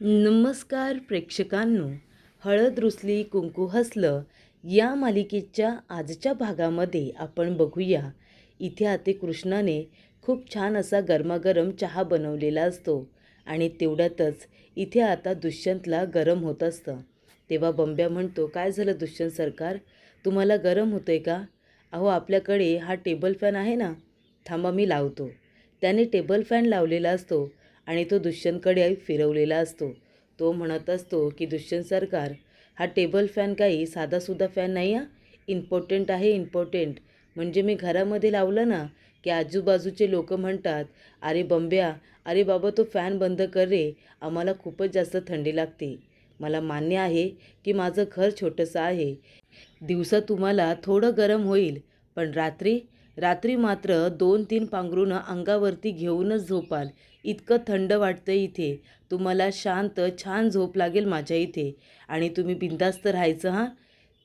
नमस्कार प्रेक्षकांनो, हळद रुसली कुंकू हसलं या मालिकेच्या आजच्या भागामध्ये आपण बघूया. इथे आता कृष्णाने खूप छान असा गरमागरम चहा बनवलेला असतो आणि तेवढ्यातच इथे आता दुष्यंतला गरम होत असतं. तेव्हा बंब्या म्हणतो, काय झालं दुष्यंत सरकार, तुम्हाला गरम होतं आहे का? अहो, आपल्याकडे हा टेबल फॅन आहे ना, थांबा मी लावतो. त्याने टेबल फॅन लावलेला असतो आणि तो दुष्यंतकडे फिरवलेला असतो. तो म्हणत असतो की दुष्यंत सरकार, हा टेबल फॅन काही साधासुद्धा फॅन नाही हा, इम्पॉर्टंट आहे, इम्पॉर्टंट. म्हणजे मी घरामध्ये लावलं ना की आजूबाजूचे लोक म्हणतात, अरे बंब्या, अरे बाबा तो फॅन बंद कर रे, आम्हाला खूपच जास्त थंडी लागते. मला मान्य आहे की माझं घर छोटंसं आहे, दिवसा तुम्हाला थोडं गरम होईल, पण रात्री रात्री मात्र 2-3 पांघरूण अंगावरती घेऊनच झोपाल. इतकं थंड वाटतं इथे, तुम्हाला शांत छान झोप लागेल माझ्या इथे आणि तुम्ही बिंदास्त राहायचं हां.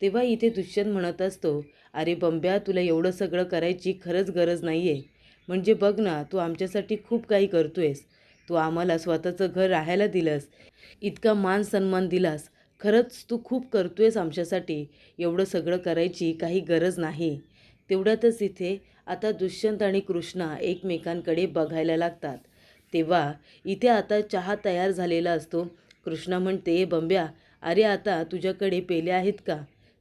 तेव्हा इथे दुष्यंत म्हणत असतो, अरे बंब्या, तुला एवढं सगळं करायची खरंच गरज नाही आहे. म्हणजे बघ ना, तू आमच्यासाठी खूप काही करतोयस. तू आम्हाला स्वतःचं घर राहायला दिलंस, इतका मान सन्मान दिलास. खरंच तू खूप करतोयस आमच्यासाठी. एवढं सगळं करायची काही गरज नाही. तेवढ्यातच इथे आता दुष्यंत आणि कृष्णा एकमेकांकडे बघायला लागतात. तेव्हा इथे आता चहा तयार झालेला असतो. कृष्णा म्हणते, बंब्या, अरे आता तुझ्याकडे पेले आहेत का?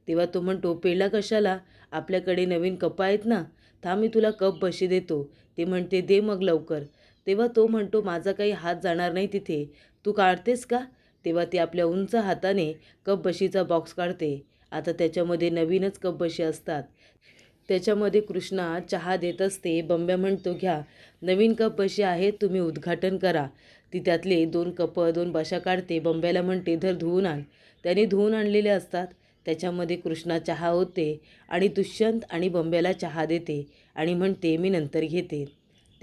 तेव्हा तो म्हणतो, पेला कशाला, आपल्याकडे नवीन कप आहेत ना, थांब मी तुला कप बशी देतो. ते म्हणते, दे मग लवकर. तेव्हा तो म्हणतो, माझा काही हात जाणार नाही तिथे, तू काढतेस का? तेव्हा ती आपल्या उंच हाताने कप बशीचा बॉक्स काढते. आता त्याच्यामध्ये नवीनच कप बशी असतात. त्याच्यामध्ये कृष्णा चहा देत असते. बंब्या म्हणतो, घ्या, नवीन कप बशी आहेत, तुम्ही उद्घाटन करा. ती त्यातले 2 कप 2 बशा काढते. बंब्याला म्हणते, धर धुवून आण. त्याने धुवून आणलेले असतात. त्याच्यामध्ये कृष्णा चहा होते आणि दुष्यंत आणि बंब्याला चहा देते आणि म्हणते, मी नंतर घेते.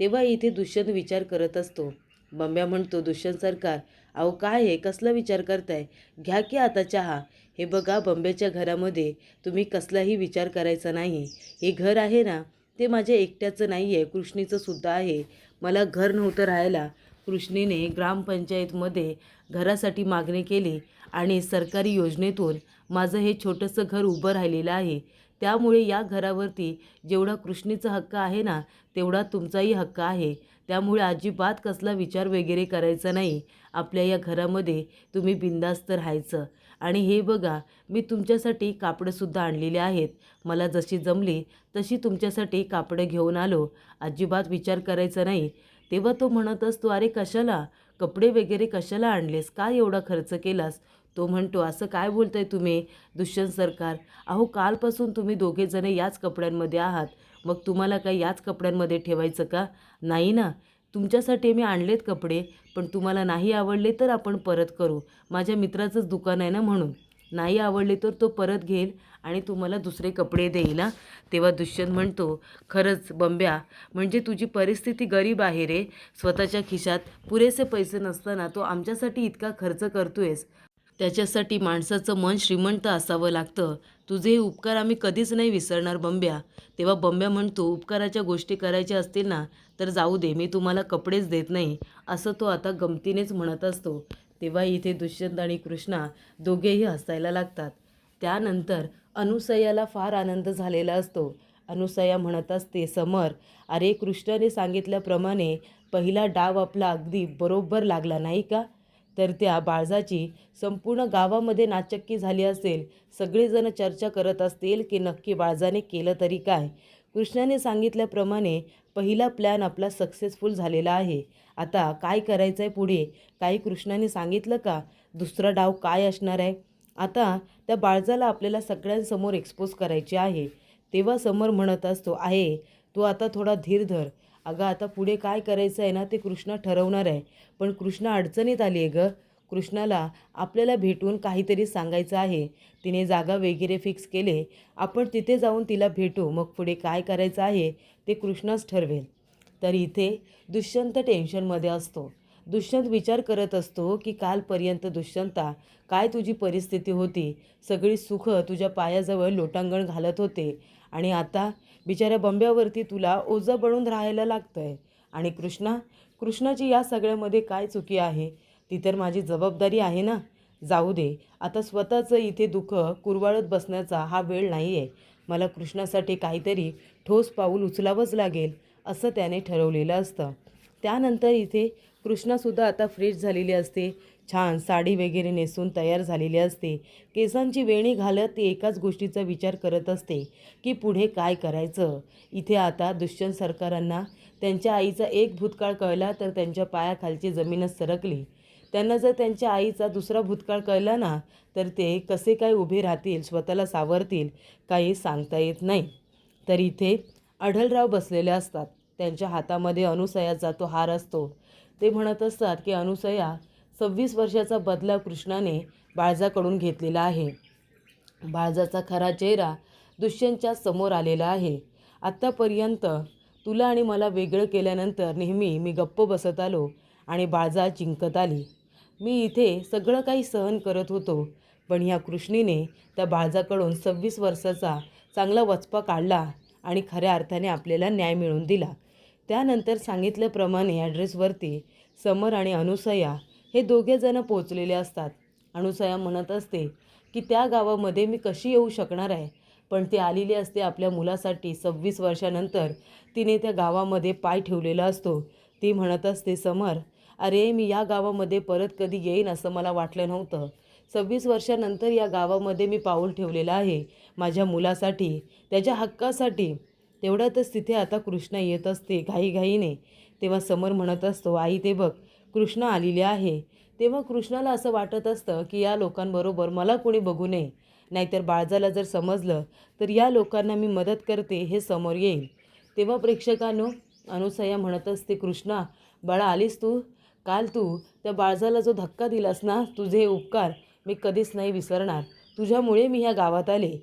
तेव्हा इथे दुष्यंत विचार करत असतो. बंब्या म्हणतो, दुष्यंत सरकार, अहो काय आहे, कसला विचार करताय, घ्या की आता चहा. हे बघा, बंब्याच्या घरामध्ये तुम्ही कसलाही विचार करायचा नाही. हे घर आहे ना, ते माझ्या एकट्याचं नाही आहे, कृष्णीचं सुद्धा आहे. मला घर नव्हतं राहायला, कृष्णीने ग्रामपंचायतमध्ये घरासाठी मागणी केली आणि सरकारी योजनेतून माझं हे छोटंसं घर उभं राहिलेलं आहे. त्यामुळे या घरावरती जेवढा कृष्णीचा हक्क आहे ना, तेवढा तुमचाही हक्क आहे. त्यामुळे अजिबात कसला विचार वगैरे करायचा नाही. आपल्या या घरामध्ये तुम्ही बिनधास्त राहायचं. आणि हे बघा, मी तुमच्यासाठी कापडंसुद्धा आणलेले आहेत. मला जशी जमली तशी तुमच्यासाठी कापडं घेऊन आलो. अजिबात विचार करायचा नाही. तेव्हा तो म्हणत असतो, अरे कशाला, कपडे वगैरे कशाला आणलेस, काय एवढा खर्च केलास? तो म्हणतो, असं काय बोलताय तुम्ही दुष्यंत सरकार, अहो कालपासून तुम्ही दोघेजण याच कपड्यांमध्ये आहात, मग तुम्हाला काय याच कपड्यांमध्ये ठेवायचं का? नाही ना, तुमच्यासाठी मी आणलेत कपडे, पण तुम्हाला नाही आवडले तर आपण परत करू. माझ्या मित्राचंच दुकान आहे ना, म्हणून. नाही आवडले तर तो परत घेईल आणि तुम्हाला दुसरे कपडे देईल. तेव्हा दुष्यंत म्हणतो, खरंच बंब्या, म्हणजे तुझी परिस्थिती गरीब आहे रे. स्वतःच्या खिशात पुरेसे पैसे नसताना तो आमच्यासाठी इतका खर्च करतोयस. त्याच्यासाठी माणसाचं मन श्रीमंत असावं लागतं. तुझे हे उपकार आम्ही कधीच नाही विसरणार बंब्या. तेव्हा बंब्या म्हणतो, उपकाराच्या गोष्टी करायच्या असतील ना तर जाऊ दे, मी तुम्हाला कपडेच देत नाही, असं तो आता गमतीनेच म्हणत असतो. तेव्हा इथे दुष्यंत आणि कृष्णा दोघेही हसायला लागतात. त्यानंतर अनुसयाला फार आनंद झालेला असतो. अनुसया म्हणत असते, समर, अरे कृष्णाने सांगितल्याप्रमाणे पहिला डाव आपला अगदी बरोबर लागला नाही का? तर त्या बाळजाची संपूर्ण गावामध्ये नाचक्की झाली असेल. सगळेजण चर्चा करत असतील की नक्की बाळजाने केलं तरी काय. कृष्णाने सांगितल्याप्रमाणे पहिला प्लॅन आपला सक्सेसफुल झालेला आहे. आता काय करायचं आहे पुढे, काही कृष्णाने सांगितलं का? दुसरा डाव काय असणार आहे? आता त्या बाळजाला आपल्याला सगळ्यांसमोर एक्सपोज करायचे आहे. तेव्हा समर म्हणत असतो, आहे, तू आता थोडा धीर धर. अगं, आता पुढे काय करायचं आहे ना ते कृष्णा ठरवणार आहे. पण कृष्णा अडचणीत आली आहे गं. कृष्णाला आपल्याला भेटून काहीतरी सांगायचं आहे. तिने जागा वगैरे फिक्स केले, आपण तिथे जाऊन तिला भेटू. मग पुढे काय करायचं आहे ते कृष्णाच ठरवेल. तर इथे दुष्यंत टेन्शनमध्ये असतो. दुष्यंत विचार करत असतो की कालपर्यंत दुष्यंता, काय तुझी परिस्थिती होती, सगळी सुख तुझ्या पायाजवळ लोटांगण घालत होते आणि आता बिचाऱ्या बंब्यावरती तुला ओझं बनून राहायला लागतं आहे. आणि कृष्णाची या सगळ्यामध्ये काय चुकी आहे? ती तर माझी जबाबदारी आहे ना. जाऊ दे, आता स्वतःचं इथे दुःख कुरवाळत बसण्याचा हा वेळ नाही आहे. मला कृष्णासाठी काहीतरी ठोस पाऊल उचलावंच लागेल असं त्याने ठरवलेलं असतं. त्यानंतर इथे कृष्णासुद्धा आता फ्रेश झालेली असते. छान साडी वगैरे नेसून तयार झालेली असते. केसांची वेणी घालत ती एकाच गोष्टीचा विचार करत असते की पुढे काय करायचं. इथे आता दुष्यंत सरकारांना त्यांच्या आईचा एक भूतकाळ कळला तर त्यांच्या पायाखालची जमीनच सरकली. त्यांना जर त्यांच्या आईचा दुसरा भूतकाळ कळला ना तर ते कसे काय उभे राहतील, स्वतःला सावरतील, काही सांगता येत नाही. तर इथे आढळराव बसलेले असतात. त्यांच्या हातामध्ये अनुसयाचा तो हार असतो. ते म्हणत असतात की अनुसया, 26 वर्षाचा बदला कृष्णाने बाळजाकडून घेतलेला आहे. बाळजाचा खरा चेहरा दुष्यंतच्या समोर आलेला आहे. आत्तापर्यंत तुला आणि मला वेगळं केल्यानंतर नेहमी मी गप्प बसत आलो आणि बाळजा जिंकत आली. मी इथे सगळं काही सहन करत होतो, पण ह्या कृष्णीने त्या बाळजाकडून 26 वर्षाचा चांगला वचपा काढला आणि खऱ्या अर्थाने आपल्याला न्याय मिळवून दिला. त्यानंतर सांगितल्याप्रमाणे ॲड्रेसवरती समर आणि अनुसया हे दोघेजणं पोचलेले असतात. अनुसया म्हणत असते की त्या गावामध्ये मी कशी येऊ शकणार आहे, पण ती आलेली असते आपल्या मुलासाठी. 26 वर्षानंतर तिने त्या गावामध्ये पाय ठेवलेला असतो. ती म्हणत असते, समर, अरे मी या गावामध्ये परत कधी येईन असं मला वाटलं नव्हतं. 26 वर्षानंतर या गावामध्ये मी पाऊल ठेवलेलं आहे माझ्या मुलासाठी, त्याच्या हक्कासाठी. तेवढ्यातच तिथे आता कृष्णा येत असते घाईघाईने. तेव्हा समर म्हणत असतो, आई ते बघ, कृष्णा आलेली आहे. तेव्हा कृष्णाला असं वाटत असतं की या लोकांबरोबर मला कोणी बघू नये, नाहीतर बाळजाला जर समजलं तर या लोकांना मी मदत करते हे समोर येईल. तेव्हा प्रेक्षकांनो, अनुसया म्हणत असते, कृष्णा बाळा आलीस तू. काल तू त्या बाळजाला जो धक्का दिलास ना, तुझे हे उपकार मी कधीच नाही विसरणार. तुझ्यामुळे मी ह्या गावात आले.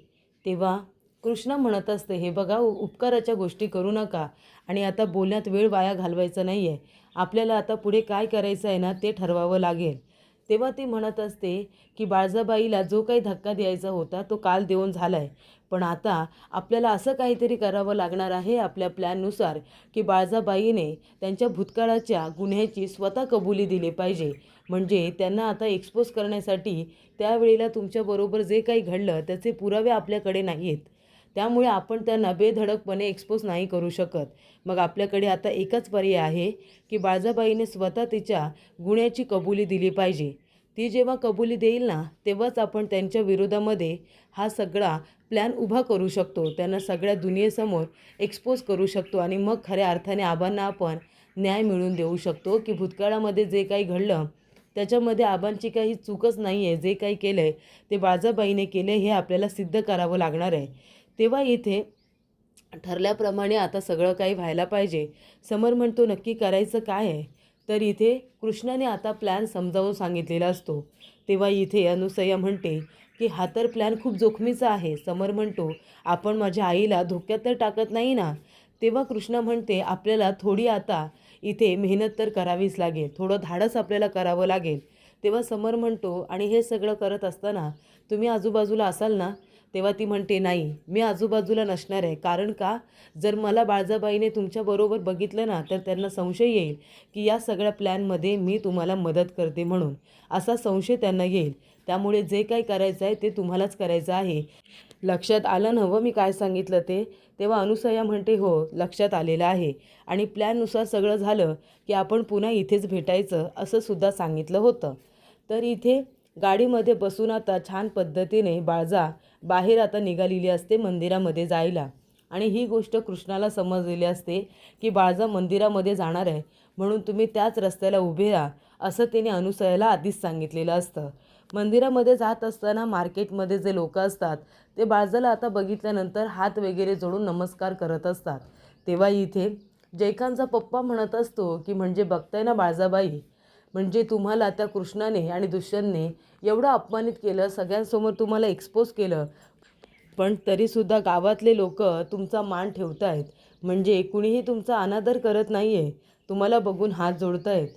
तेव्हा कृष्णा म्हणत असते, हे बघा, उपकाराच्या गोष्टी करू नका आणि आता बोलण्यात वेळ वाया घालवायचा नाही आहे. आपल्याला आता पुढे काय करायचं आहे ना ते ठरवावं लागेल. तेव्हा ती म्हणत असते की बाळजाबाईला जो काही धक्का द्यायचा होता तो काल देऊन झाला आहे, पण आता आपल्याला असं काहीतरी करावं लागणार आहे आपल्या प्लॅननुसार की बाळजाबाईने त्यांच्या भूतकाळाच्या गुन्ह्याची स्वतः कबुली दिली पाहिजे. म्हणजे त्यांना आता एक्सपोज करण्यासाठी त्यावेळेला तुमच्याबरोबर जे काही घडलं त्याचे पुरावे आपल्याकडे नाही आहेत. त्यामुळे आपण त्यांना बेधडकपणे एक्सपोज नाही करू शकत. मग आपल्याकडे आता एकच पर्याय आहे की बाळजाबाईने स्वतः तिच्या गुन्ह्याची कबुली दिली पाहिजे. ती जेव्हा कबुली देईल ना तेव्हाच आपण त्यांच्या विरोधामध्ये हा सगळा प्लॅन उभा करू शकतो, त्यांना सगळ्या दुनियेसमोर एक्सपोज करू शकतो आणि मग खऱ्या अर्थाने आबांना आपण न्याय मिळवून देऊ शकतो की भूतकाळामध्ये जे काही घडलं त्याच्यामध्ये आबांची काही चूकच नाही आहे. जे काही केलं आहे ते बाळजाबाईने केले हे आपल्याला सिद्ध करावं लागणार आहे. तेव्हा इथे ठरल्याप्रमाणे आता सगळं काही व्हायला पाहिजे. समर म्हणतो, नक्की करायचं काय आहे? तर इथे कृष्णाने आता प्लॅन समजावून सांगितलेला असतो. तेव्हा इथे अनुसया म्हणते की हा तर प्लॅन खूप जोखमीचा आहे. समर म्हणतो, आपण माझ्या आईला धोक्यात तर टाकत नाही ना. तेव्हा कृष्णा म्हणते, आपल्याला थोडी आता इथे मेहनत तर करावीच लागेल, थोडं धाडस आपल्याला करावं लागेल. तेव्हा समर म्हणतो, आणि हे सगळं करत असताना तुम्ही आजूबाजूला असाल ना. तेव्हा ती म्हणते, नाही, मी आजूबाजूला नसणार आहे. कारण का, जर मला बाळजाबाईने तुमच्याबरोबर बघितलं ना तर त्यांना संशय येईल की या सगळ्या प्लॅनमध्ये मी तुम्हाला मदत करते म्हणून. असा संशय त्यांना येईल. त्यामुळे जे काही करायचं आहे ते तुम्हालाच करायचं आहे. लक्षात आलं नव्हं मी काय सांगितलं ते? तेव्हा अनुसया म्हणते, हो, लक्षात आलेलं आहे. आणि प्लॅननुसार सगळं झालं की आपण पुन्हा इथेच भेटायचं असं सुद्धा सांगितलं होतं. तर इथे गाडीमध्ये बसून आता छान पद्धतीने बाळजा बाहेर आता निघालेली असते मंदिरामध्ये जायला. आणि ही गोष्ट कृष्णाला समजलेली असते की बाळजा मंदिरामध्ये जाणार आहे, म्हणून तुम्ही त्याच रस्त्याला उभे राहा असं तिने अनुसयाला आधीच सांगितलेलं असतं. मंदिरामध्ये जात असताना मार्केटमध्ये जे लोक असतात ते बाळजाला आता बघितल्यानंतर हात वगैरे जोडून नमस्कार करत असतात. तेव्हा इथे जयखानचा पप्पा म्हणत असतो की म्हणजे बघताय ना बाळजाबाई, म्हणजे तुम्हाला त्या कृष्णाने आणि दुष्यंतने एवढं अपमानित केलं, सगळ्यांसमोर तुम्हाला एक्सपोज केलं, पण तरीसुद्धा गावातले लोक तुमचा मान ठेवत आहेत. म्हणजे कुणीही तुमचा अनादर करत नाही आहे, तुम्हाला बघून हात जोडत आहेत.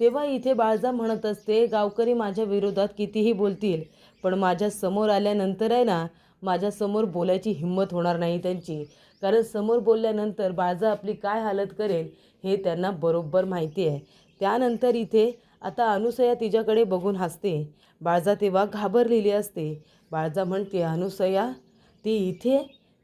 तेव्हा इथे बाळजा म्हणत असते, गावकरी माझ्या विरोधात कितीही बोलतील, पण माझ्या समोर आल्यानंतर आहे ना, माझ्यासमोर बोलायची हिंमत होणार नाही त्यांची. कारण समोर बोलल्यानंतर बाळजा आपली काय हालत करेल हे त्यांना बरोबर माहिती आहे. त्यानंतर इथे आता अनुसया तिच्याकडे बघून हसते. बाळजा तेव्हा घाबरलेली असते. बाळजा म्हणते, अनुसया ती इथे?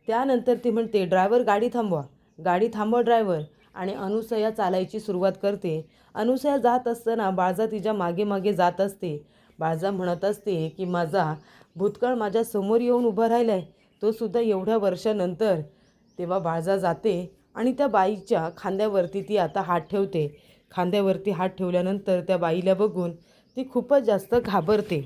त्यानंतर ती म्हणते, ड्रायव्हर गाडी थांबवा, गाडी थांबवा ड्रायव्हर. आणि अनुसया चालायची सुरुवात करते. अनुसया जात असताना बाळजा तिच्या मागे मागे जात असते. बाळजा म्हणत असते की माझा भूतकाळ माझ्या समोर येऊन उभा राहिला आहे, तो सुद्धा एवढ्या वर्षानंतर. तेव्हा बाळजा जाते आणि त्या बाईच्या खांद्यावरती ती आता हात ठेवते. खांद्यावरती हात ठेवल्यानंतर त्या बाईला बघून ती खूपच जास्त घाबरते.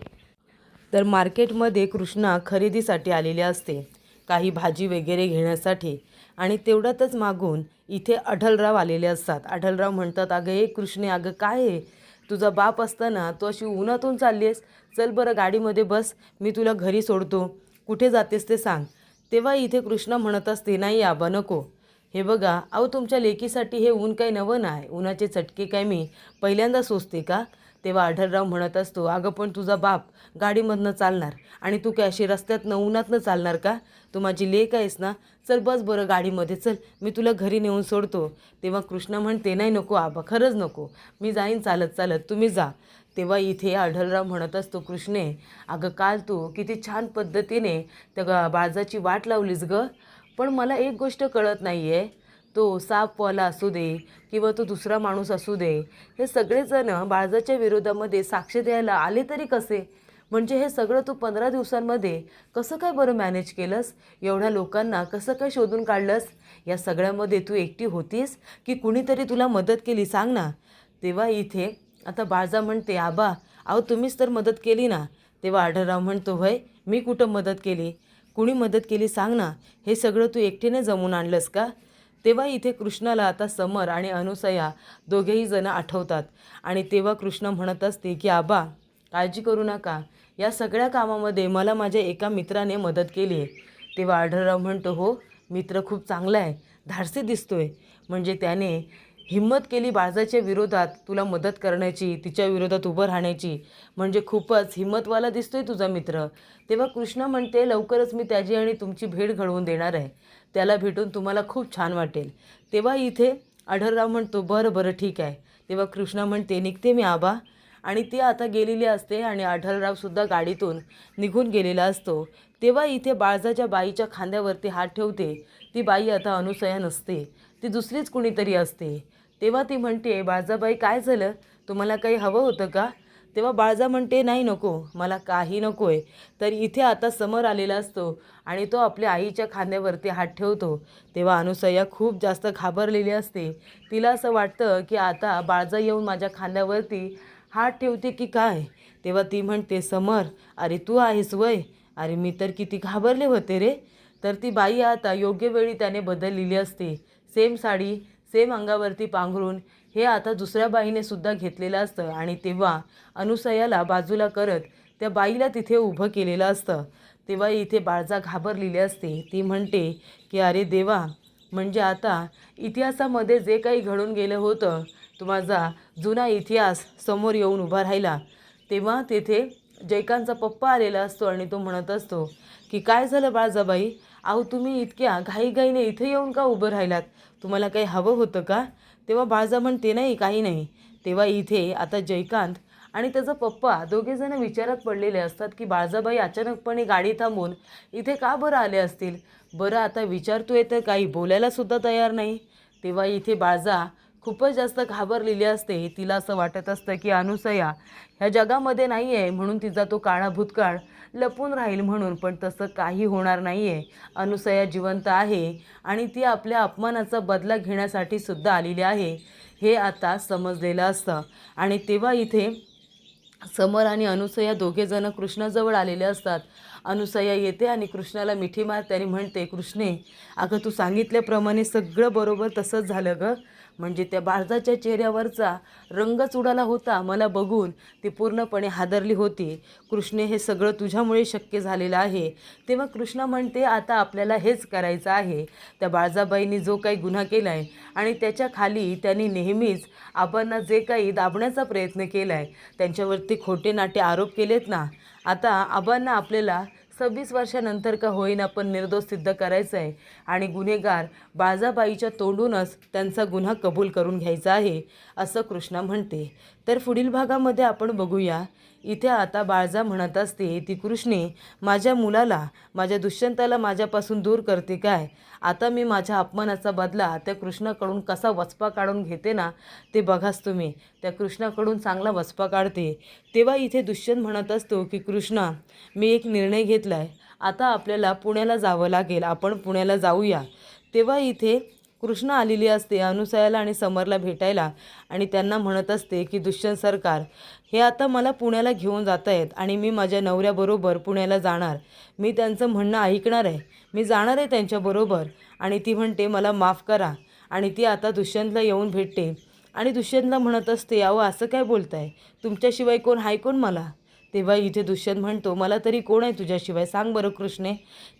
तर मार्केटमध्ये कृष्णा खरेदीसाठी आलेली असते, काही भाजी वगैरे घेण्यासाठी. आणि तेवढ्यातच मागून इथे अढळराव आलेले असतात. अढळराव म्हणतात, अगं ए कृष्णे, अगं काय आहे, तुझा बाप असताना तू अशी उन्हातून चालली आहेस, चल बरं गाडीमध्ये बस, मी तुला घरी सोडतो, कुठे जातेस ते सांग. तेव्हा इथे कृष्णा म्हणत असते, नाही आबा नको, हे बघा अहो तुमच्या लेकीसाठी हे ऊन काही नवं नाही, उन्हाचे चटके काय मी पहिल्यांदा सोसते का. तेव्हा अढळराव म्हणत असतो, अगं पण तुझा बाप गाडीमधनं चालणार आणि तू काय अशी रस्त्यातनं उन्हातनं चालणार का, तू माझी लेक आहेस ना, चल बस बरं गाडीमध्ये, चल मी तुला घरी नेऊन सोडतो. तेव्हा कृष्णा म्हणते, नाही नको आबा, खरंच नको, मी जाईन चालत चालत, तुम्ही जा. तेव्हा इथे अढळराव म्हणत असतो, कृष्णे अगं काल तू किती छान पद्धतीने त्या बाळजाची वाट लावलीस गं, पण मला एक गोष्ट कळत नाही आहे, तो सापवाला असू दे किंवा तो दुसरा माणूस असू दे, हे सगळेजण बाळजाच्या विरोधामध्ये साक्ष द्यायला आले तरी कसे, म्हणजे हे सगळं तू 15 दिवसांमध्ये कसं काय बरं मॅनेज केलंस, एवढ्या लोकांना कसं काय शोधून काढलंस, या सगळ्यामध्ये तू एकटी होतीस की कुणीतरी तुला मदत केली, सांग ना. तेव्हा इथे आता बाळजा म्हणते, आबा अहो तुम्हीच तर मदत केली ना. तेव्हा आढळराव म्हणतो, होय मी कुठं मदत केली, कुणी मदत केली सांग ना, हे सगळं तू एकटीने जमून आणलंस का. तेव्हा इथे कृष्णाला आता समर आणि अनुसया दोघेही जण आठवतात. आणि तेव्हा कृष्ण म्हणत असते की आबा काळजी करू नका, या सगळ्या कामामध्ये मला माझ्या एका मित्राने मदत केली आहे. तेव्हा आढळराव म्हणतो, हो मित्र खूप चांगला आहे, धाडसी दिसतोय, म्हणजे त्याने हिम्मत केली बाळजाच्या विरोधात तुला मदत करण्याची, तिच्या विरोधात उभं राहण्याची, म्हणजे खूपच हिम्मतवाला दिसतोय तुझा मित्र. तेव्हा कृष्ण म्हणते, लवकरच मी त्याची आणि तुमची भेट घडवून देणार आहे, त्याला भेटून तुम्हाला खूप छान वाटेल. तेव्हा इथे अढळराव म्हणतो, बरं बरं ठीक आहे. तेव्हा कृष्णा म्हणते, निघते मी आबा. आणि ती आता गेलेली असते आणि अढळरावसुद्धा गाडीतून निघून गेलेला असतो. तेव्हा इथे बाळजाच्या बाईच्या खांद्यावरती हात ठेवते. ती बाई आता अनुसया नसते, ती दुसरीच कुणीतरी असते. तेव्हा ती म्हणते, बाळजाबाई काय झालं, तुम्हाला काही हवं होतं का. तेव्हा बाळजा म्हणते, नाही नको, मला काही नको आहे. तर इथे आता समर आलेला असतो आणि तो आपल्या आईच्या खांद्यावरती हात ठेवतो. तेव्हा अनुसया खूप जास्त घाबरलेली असते. तिला असं वाटतं की आता बाळजा येऊन माझ्या खांद्यावरती हात ठेवते की काय. तेव्हा ती म्हणते, समर अरे तू आहेस वय, अरे मी तर किती घाबरले होते रे. तर ती बाई आता योग्य वेळी त्याने बदललेली असते, सेम साडी सेम अंगावरती पांघरून हे आता दुसऱ्या बाईने सुद्धा घेतलेलं असतं. आणि तेव्हा अनुसयाला बाजूला करत त्या बाईला तिथे उभं केलेलं असतं. तेव्हा इथे बाळजा घाबरलेली असते. ती म्हणते की अरे देवा, म्हणजे आता इतिहासामध्ये जे काही घडून गेलं होतं, तो माझा जुना इतिहास समोर येऊन उभा राहिला. तेव्हा तेथे जयकांतचा पप्पा आलेला असतो आणि तो म्हणत असतो की काय झालं बाळजाबाई, अहो तुम्ही इतक्या घाईघाईने इथे येऊन का उभं राहिलात, तुम्हाला काही हवं होतं का. तेव्हा बाळजा म्हणते, नाही काही नाही. तेव्हा इथे आता जयकांत आणि त्याचा पप्पा दोघेजण विचारात पडलेले असतात की बाळजाबाई अचानकपणे गाडी थांबून इथे का बरं आले असतील. बरं आता विचारतोय तर काही बोलायला सुद्धा तयार नाही. तेव्हा इथे बाळजा खूपच जास्त घाबरलेली असते. तिला असं वाटत असतं की अनुसया ह्या जगामध्ये नाही आहे म्हणून तिचा तो काळा भूतकाळ लपून राहील म्हणून, पण तसं काही होणार नाही आहे. अनुसया जिवंत आहे आणि ती आपल्या अपमानाचा बदला घेण्यासाठी सुद्धा आलेली आहे, हे आता समजलेलं असतं. आणि तेव्हा इथे समर आणि अनुसया दोघेजणं कृष्णाजवळ आलेले असतात. अनुसया येते आणि कृष्णाला मिठी मारते आणि म्हणते, कृष्णे अगं तू सांगितल्याप्रमाणे सगळं बरोबर तसंच झालं गं, म्हणजे त्या बाळजाच्या चेहऱ्यावरचा रंगच उडाला होता मला बघून, ती पूर्णपणे हादरली होती. कृष्णे हे सगळं तुझ्यामुळे शक्य झालेलं आहे. तेव्हा कृष्णा म्हणते, आता आपल्याला हेच करायचं आहे. त्या बाळजाबाईंनी जो काही गुन्हा केला आहे आणि त्याच्या खाली त्यांनी नेहमीच आबांना जे काही दाबण्याचा प्रयत्न केला आहे, त्यांच्यावरती खोटे नाटे आरोप केलेत ना, आता आबांना आपल्याला 26 वर्षानंतर का होईना पण निर्दोष सिद्ध करायचं आहे आणि गुन्हेगार बाळजाबाईच्या तोंडूनच त्यांचा गुन्हा कबूल करून घ्यायचा आहे असं कृष्णा म्हणते. तर पुढील भागामध्ये आपण बघूया. इथे आता बाळजा म्हणत असते, ती कृष्णे माझ्या मुलाला, माझ्या दुष्यंताला माझ्यापासून दूर करते काय? आता मी माझ्या अपमानाचा बदला त्या कृष्णाकडून कसा वचपा काढून घेते ना, ते बघाच तुम्ही. त्या कृष्णाकडून चांगला वचपा काढते. तेव्हा इथे दुष्यंत म्हणत असतो की कृष्णा, मी एक निर्णय घेतला आहे. आता आपल्याला पुण्याला जावं लागेल, आपण पुण्याला जाऊया. तेव्हा इथे कृष्णा आलेली असते अनुसयाला आणि समरला भेटायला आणि त्यांना म्हणत असते की दुष्यंत सरकार हे आता मला पुण्याला घेऊन जात आहेत आणि मी माझ्या नवऱ्याबरोबर पुण्याला जाणार. मी त्यांचं म्हणणं ऐकणार आहे, मी जाणार आहे त्यांच्याबरोबर. आणि ती म्हणते मला माफ करा आणि ती आता दुष्यंतला येऊन भेटते आणि दुष्यंतला म्हणत असते, अहो असं काय बोलताय, तुमच्याशिवाय कोण आहे कोण मला? तेव्हा इथे दुष्यंत म्हणतो, मला तरी कोण आहे तुझ्याशिवाय, सांग बरं कृष्णे.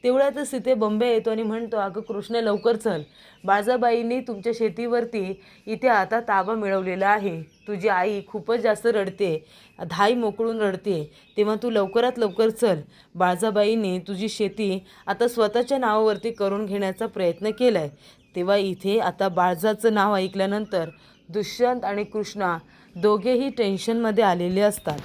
तेवढ्यातच इथे बंबे येतो आणि म्हणतो, अगं कृष्णे लवकर चल, बाळजाबाईंनी तुमच्या शेतीवरती इथे आता ताबा मिळवलेला आहे. तुझी आई खूपच जास्त रडते, धाई मोकळून रडते, तेव्हा तू लवकरात लवकर चल. बाळजाबाईंनी तुझी शेती आता स्वतःच्या नावावरती करून घेण्याचा प्रयत्न केला आहे. तेव्हा इथे आता बाळजाचं नाव ऐकल्यानंतर दुष्यंत आणि कृष्णा दोघेही टेन्शनमध्ये आलेले असतात.